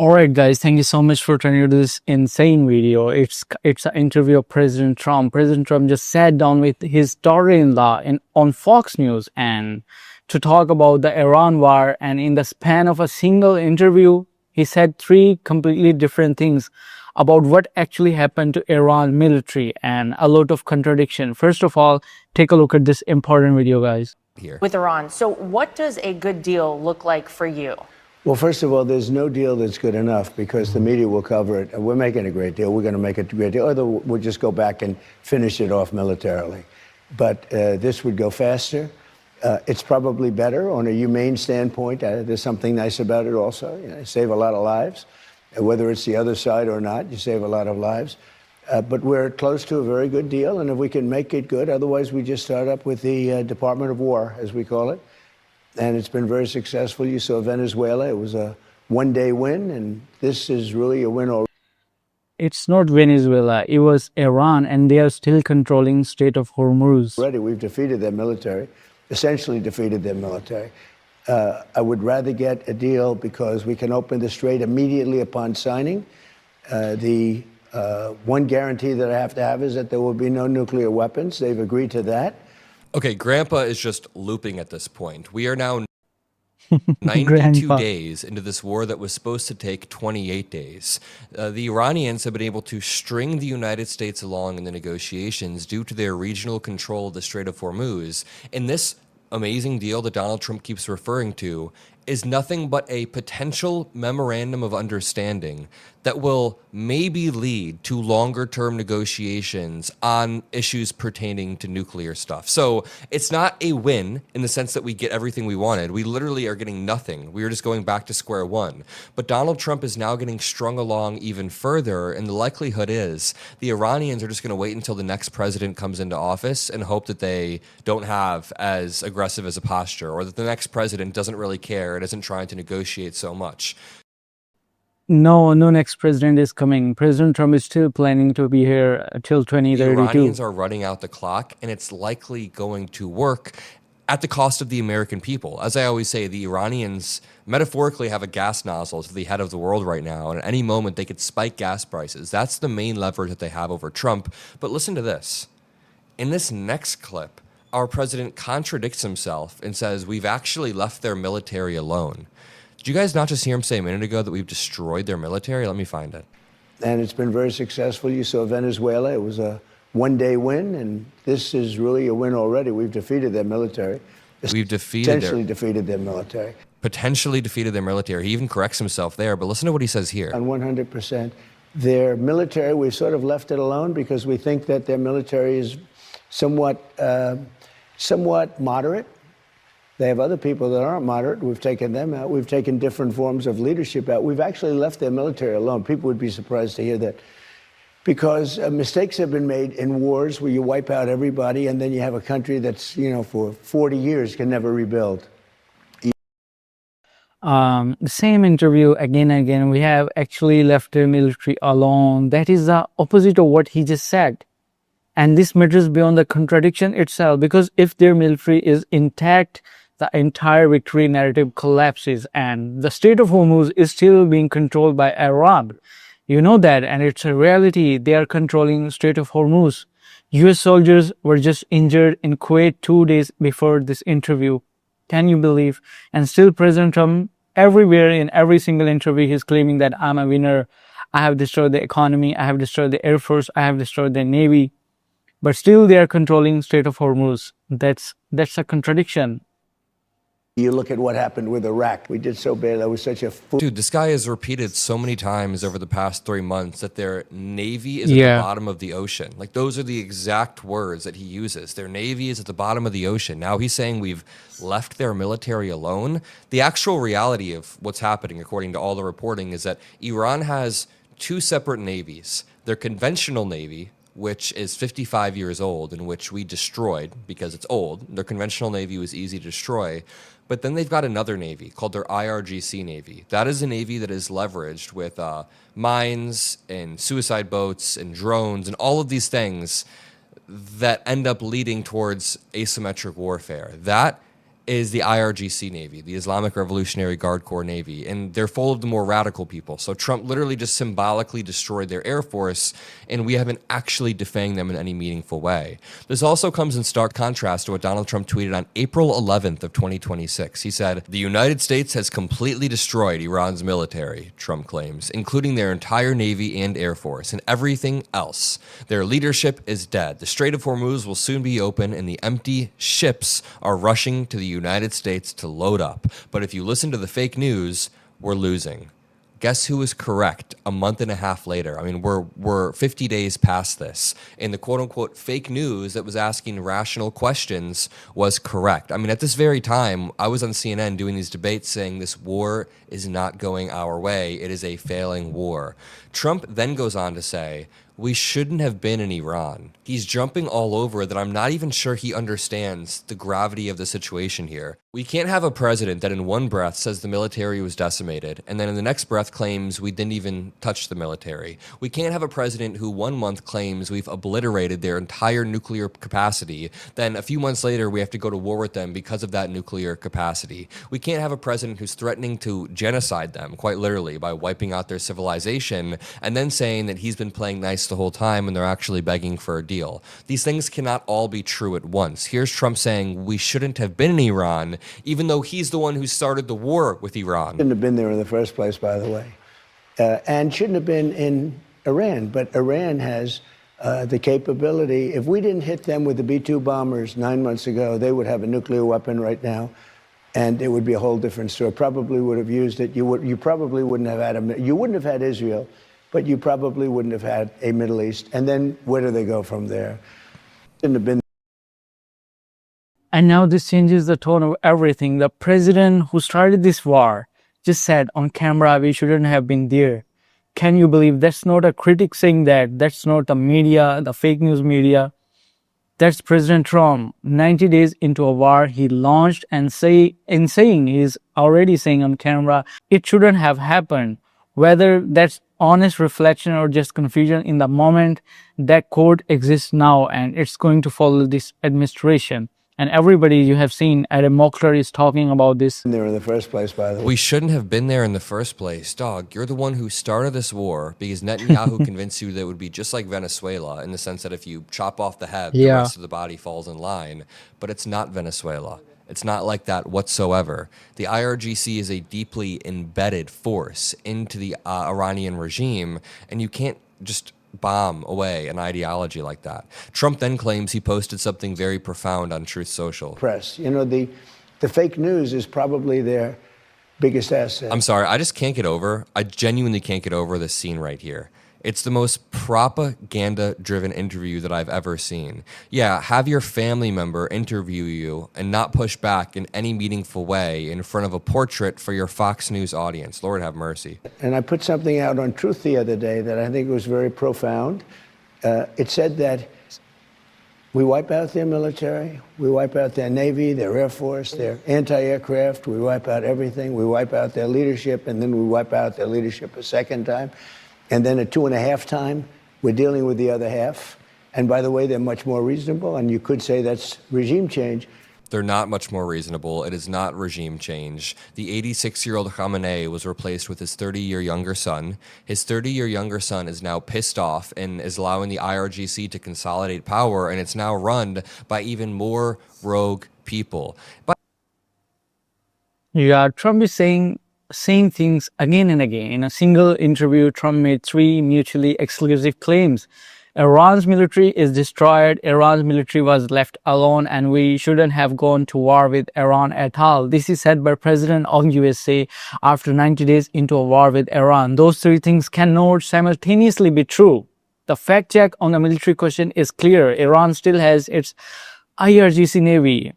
All right, guys, thank you so much for turning to this insane video. It's an interview of President Trump. President Trump just sat down with his daughter-in-law on Fox News and to talk about the Iran war. And in the span of a single interview, he said three completely different things about what actually happened to Iran military and a lot of contradiction. First of all, take a look at this important video, guys. Here with Iran. So what does a good deal look like for you? Well, first of all, there's no deal that's good enough because the media will cover it. We're making a great deal. We're going to make a great deal. Or we'll just go back and finish it off militarily. But this would go faster. It's probably better on a humane standpoint. There's something nice about it also. You save a lot of lives. Whether it's the other side or not, you save a lot of lives. But we're close to a very good deal. And if we can make it good, otherwise we just start up with the Department of War, as we call it. And it's been very successful. You saw Venezuela. It was a one-day win, and this is really a win already. It's not Venezuela. It was Iran, and they are still controlling Strait of Hormuz. Already, we've defeated their military, essentially defeated their military. I would rather get a deal because we can open the strait immediately upon signing. The one guarantee that I have to have is that there will be no nuclear weapons. They've agreed to that. Okay, Grandpa is just looping at this point. We are now 92 days into this war that was supposed to take 28 days. The Iranians have been able to string the United States along in the negotiations due to their regional control of the Strait of Hormuz. And this amazing deal that Donald Trump keeps referring to is nothing but a potential memorandum of understanding that will maybe lead to longer-term negotiations on issues pertaining to nuclear stuff. So it's not a win in the sense that we get everything we wanted. We literally are getting nothing. We are just going back to square one. But Donald Trump is now getting strung along even further, and the likelihood is the Iranians are just going to wait until the next president comes into office and hope that they don't have as aggressive as a posture, or that the next president doesn't really care and isn't trying to negotiate so much. No next president is coming. President Trump is still planning to be here till 2032. The Iranians are running out the clock, and it's likely going to work at the cost of the American people. As I always say, the Iranians metaphorically have a gas nozzle to the head of the world right now, and at any moment they could spike gas prices. That's the main leverage that they have over Trump. But listen to this. In this next clip, our president contradicts himself and says, we've actually left their military alone. Did you guys not just hear him say a minute ago that we've destroyed their military? Let me find it. And it's been very successful. You saw Venezuela. It was a one-day win, and this is really a win already. We've defeated their military. We've essentially defeated their military. Potentially defeated their military. He even corrects himself there, but listen to what he says here. On 100%. Their military, we've sort of left it alone because we think that their military is somewhat moderate. They have other people that aren't moderate. We've taken them out. We've taken different forms of leadership out. We've actually left their military alone. People would be surprised to hear that. Because mistakes have been made in wars where you wipe out everybody and then you have a country that's, for 40 years can never rebuild. The same interview again and again. We have actually left the military alone. That is the opposite of what he just said. And this matters beyond the contradiction itself, because if their military is intact, the entire victory narrative collapses and the Strait of Hormuz is still being controlled by Iran. You know that, and it's a reality. They are controlling the Strait of Hormuz. US soldiers were just injured in Kuwait 2 days before this interview. Can you believe? And still President Trump, everywhere in every single interview, he's claiming that I'm a winner. I have destroyed the economy. I have destroyed the Air Force. I have destroyed the Navy. But still they are controlling Strait of Hormuz. That's a contradiction. You look at what happened with Iraq. We did so bad. That was such a fool. Dude, this guy has repeated so many times over the past 3 months that their navy is at the bottom of the ocean. Like, those are the exact words that he uses. Their navy is at the bottom of the ocean. Now he's saying we've left their military alone. The actual reality of what's happening, according to all the reporting, is that Iran has two separate navies. Their conventional navy, which is 55 years old, and which we destroyed because it's old. Their conventional navy was easy to destroy. But then they've got another navy called their IRGC Navy. That is a navy that is leveraged with mines and suicide boats and drones and all of these things that end up leading towards asymmetric warfare. That is the IRGC Navy, the Islamic Revolutionary Guard Corps Navy, and they're full of the more radical people. So Trump literally just symbolically destroyed their Air Force, and we haven't actually defanged them in any meaningful way. This also comes in stark contrast to what Donald Trump tweeted on April 11th of 2026. He said, "The United States has completely destroyed Iran's military," Trump claims, "including their entire Navy and Air Force and everything else. Their leadership is dead. The Strait of Hormuz will soon be open, and the empty ships are rushing to the United States to load up. But if you listen to the fake news, we're losing." Guess who was correct a month and a half later? I mean, we're 50 days past this, and the quote-unquote fake news that was asking rational questions was correct. I mean, at this very time, I was on CNN doing these debates saying this war is not going our way. It is a failing war. Trump then goes on to say, "We shouldn't have been in Iran." He's jumping all over that I'm not even sure he understands the gravity of the situation here. We can't have a president that in one breath says the military was decimated, and then in the next breath claims we didn't even touch the military. We can't have a president who 1 month claims we've obliterated their entire nuclear capacity, then a few months later we have to go to war with them because of that nuclear capacity. We can't have a president who's threatening to genocide them, quite literally, by wiping out their civilization, and then saying that he's been playing nice the whole time when they're actually begging for a deal. These things cannot all be true at once. Here's Trump saying we shouldn't have been in Iran, even though he's the one who started the war with Iran. Shouldn't have been there in the first place, by the way, and shouldn't have been in Iran. But Iran has the capability. If we didn't hit them with the B-2 bombers 9 months ago, they would have a nuclear weapon right now, and it would be a whole different story. Probably would have used it. You probably wouldn't have had you wouldn't have had Israel, but you probably wouldn't have had a Middle East. And then where do they go from there? Shouldn't have been. And now this changes the tone of everything. The president who started this war just said on camera, we shouldn't have been there. Can you believe that's not a critic saying that? That's not the media, the fake news media. That's President Trump. 90 days into a war he launched and he's already saying on camera, it shouldn't have happened. Whether that's honest reflection or just confusion in the moment, that code exists now and it's going to follow this administration. And everybody you have seen, Adam Mokhtar is talking about this. There in the first place, by the way. We shouldn't have been there in the first place. Dog, you're the one who started this war because Netanyahu convinced you that it would be just like Venezuela in the sense that if you chop off the head, the rest of the body falls in line. But it's not Venezuela. It's not like that whatsoever. The IRGC is a deeply embedded force into the Iranian regime, and you can't just bomb away an ideology like that. Trump then claims he posted something very profound on Truth Social. Press. You know, the fake news is probably their biggest asset. I'm sorry, I just can't get over, I genuinely can't get over this scene right here. It's the most propaganda-driven interview that I've ever seen. Yeah, have your family member interview you and not push back in any meaningful way in front of a portrait for your Fox News audience. Lord have mercy. And I put something out on Truth the other day that I think was very profound. It said that we wipe out their military, we wipe out their Navy, their Air Force, their anti-aircraft, we wipe out everything, we wipe out their leadership, and then we wipe out their leadership a second time. And then at 2.5 times, we're dealing with the other half. And by the way, they're much more reasonable, and you could say that's regime change. They're not much more reasonable. It is not regime change. The 86-year-old Khamenei was replaced with his 30-year younger son. His 30-year younger son is now pissed off and is allowing the IRGC to consolidate power, and it's now run by even more rogue people. Yeah, Trump is saying same things again and again. In a single interview, Trump made 3 mutually exclusive claims. Iran's military is destroyed, Iran's military was left alone, and we shouldn't have gone to war with Iran at all. This is said by President of USA after 90 days into a war with Iran. Those 3 things cannot simultaneously be true. The fact check on the military question is clear. Iran still has its IRGC Navy,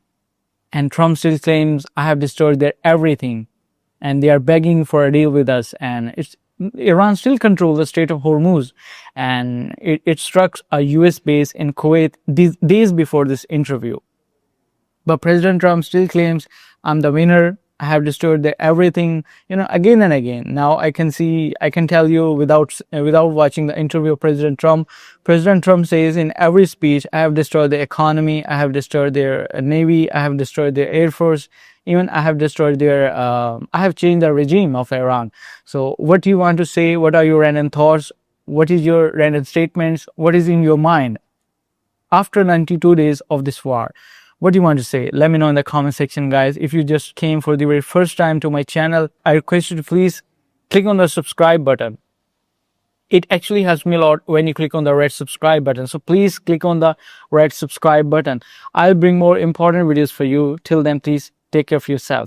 and Trump still claims, I have destroyed their everything. And they are begging for a deal with us. And Iran still controls the Strait of Hormuz. And it struck a US base in Kuwait days before this interview. But President Trump still claims, I'm the winner. I have destroyed their everything, again and again. Now I can tell you without watching the interview of President Trump says in every speech, I have destroyed the economy, I have destroyed their Navy, I have destroyed their Air Force. Even I have destroyed their, I have changed the regime of Iran. So what do you want to say? What are your random thoughts? What is your random statements? What is in your mind after 92 days of this war? What do you want to say? Let me know in the comment section, guys. If you just came for the very first time to my channel, I request you to please click on the subscribe button. It actually helps me a lot when you click on the red subscribe button. So please click on the red subscribe button. I'll bring more important videos for you. Till then, please take care of yourself.